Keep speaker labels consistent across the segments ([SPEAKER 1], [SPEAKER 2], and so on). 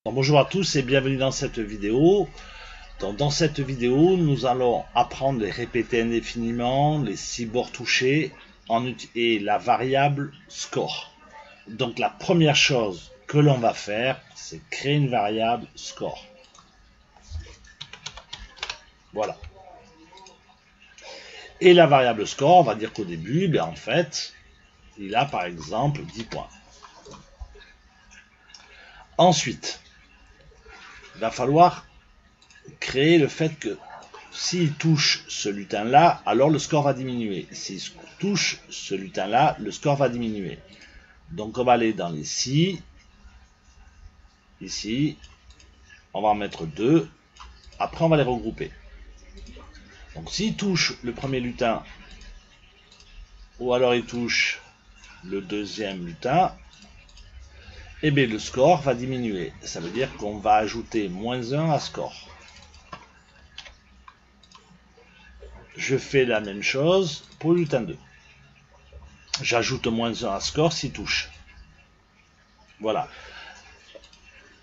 [SPEAKER 1] Donc, bonjour à tous et bienvenue dans cette vidéo. Dans cette vidéo, nous allons apprendre les répéter indéfiniment, les 6 bords touchés et la variable score. Donc la première chose que l'on va faire, c'est créer une variable score. Voilà. Et la variable score, on va dire qu'au début, en fait, il a par exemple 10 points. Ensuite, il va falloir créer le fait que s'il touche ce lutin-là, alors le score va diminuer. S'il touche ce lutin-là, le score va diminuer. Donc on va aller dans les si. Ici, on va en mettre 2. Après, on va les regrouper. Donc s'il touche le premier lutin, ou alors il touche le deuxième lutin, et bien le score va diminuer. Ça veut dire qu'on va ajouter -1 à score. Je fais la même chose pour le lutin 2. J'ajoute -1 à score s'il touche. Voilà.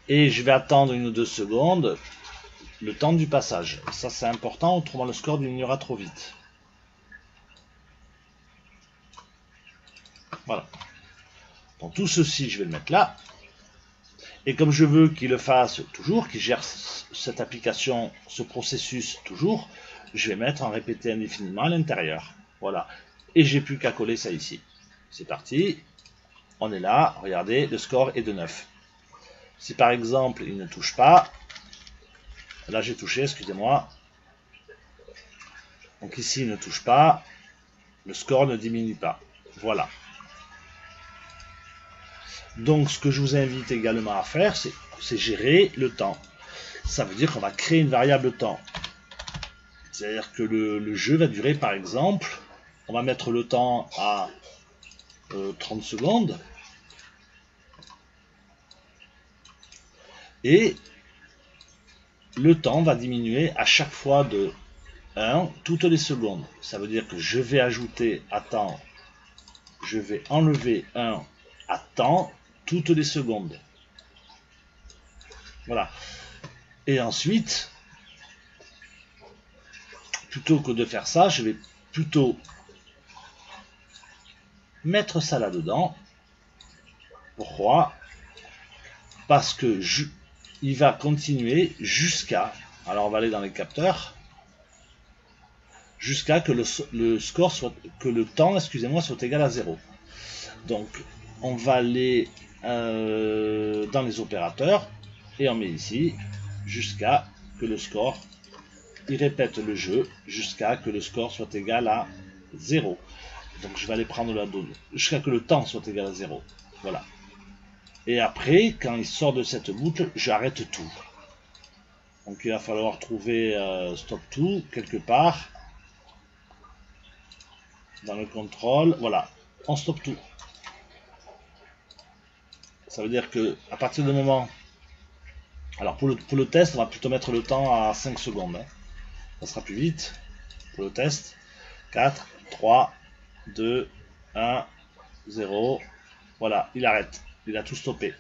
[SPEAKER 1] Et je vais attendre 1 ou 2 secondes le temps du passage. Ça c'est important, autrement le score diminuera trop vite. Voilà. Donc tout ceci, je vais le mettre là. Et comme je veux qu'il le fasse toujours, qu'il gère cette application, ce processus toujours, je vais mettre en répété indéfiniment à l'intérieur. Voilà. Et j'ai plus qu'à coller ça ici. C'est parti. On est là. Regardez, le score est de 9. Si par exemple, il ne touche pas, là j'ai touché, excusez-moi. Donc ici, il ne touche pas, le score ne diminue pas. Voilà. Donc ce que je vous invite également à faire, c'est gérer le temps. Ça veut dire qu'on va créer une variable temps. C'est-à-dire que le jeu va durer, par exemple, on va mettre le temps à 30 secondes. Et le temps va diminuer à chaque fois de 1 toutes les secondes. Ça veut dire que je vais ajouter à temps, je vais enlever 1 à temps toutes les secondes. Voilà. Et ensuite, plutôt que de faire ça, je vais plutôt mettre ça là-dedans. Pourquoi? Parce que il va continuer jusqu'à, alors on va aller dans les capteurs, jusqu'à que le score soit, que le temps, excusez-moi, soit égal à 0. Donc on va aller dans les opérateurs et on met ici jusqu'à que le score, il répète le jeu jusqu'à que le score soit égal à 0. Donc je vais aller prendre la donnée jusqu'à que le temps soit égal à 0. Voilà. Et après, quand il sort de cette boucle, j'arrête tout. Donc il va falloir trouver stop tout quelque part dans le contrôle. Voilà, on stop tout. Ça veut dire que à partir du moment, alors pour le test, on va plutôt mettre le temps à 5 secondes. Hein. Ça sera plus vite pour le test. 4, 3, 2, 1, 0. Voilà, il arrête. Il a tout stoppé.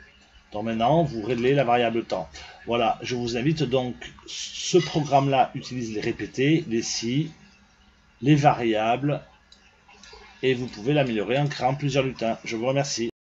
[SPEAKER 1] Donc maintenant, vous réglez la variable temps. Voilà, je vous invite donc, ce programme-là utilise les répétés, les si, les variables, et vous pouvez l'améliorer en créant plusieurs lutins. Je vous remercie.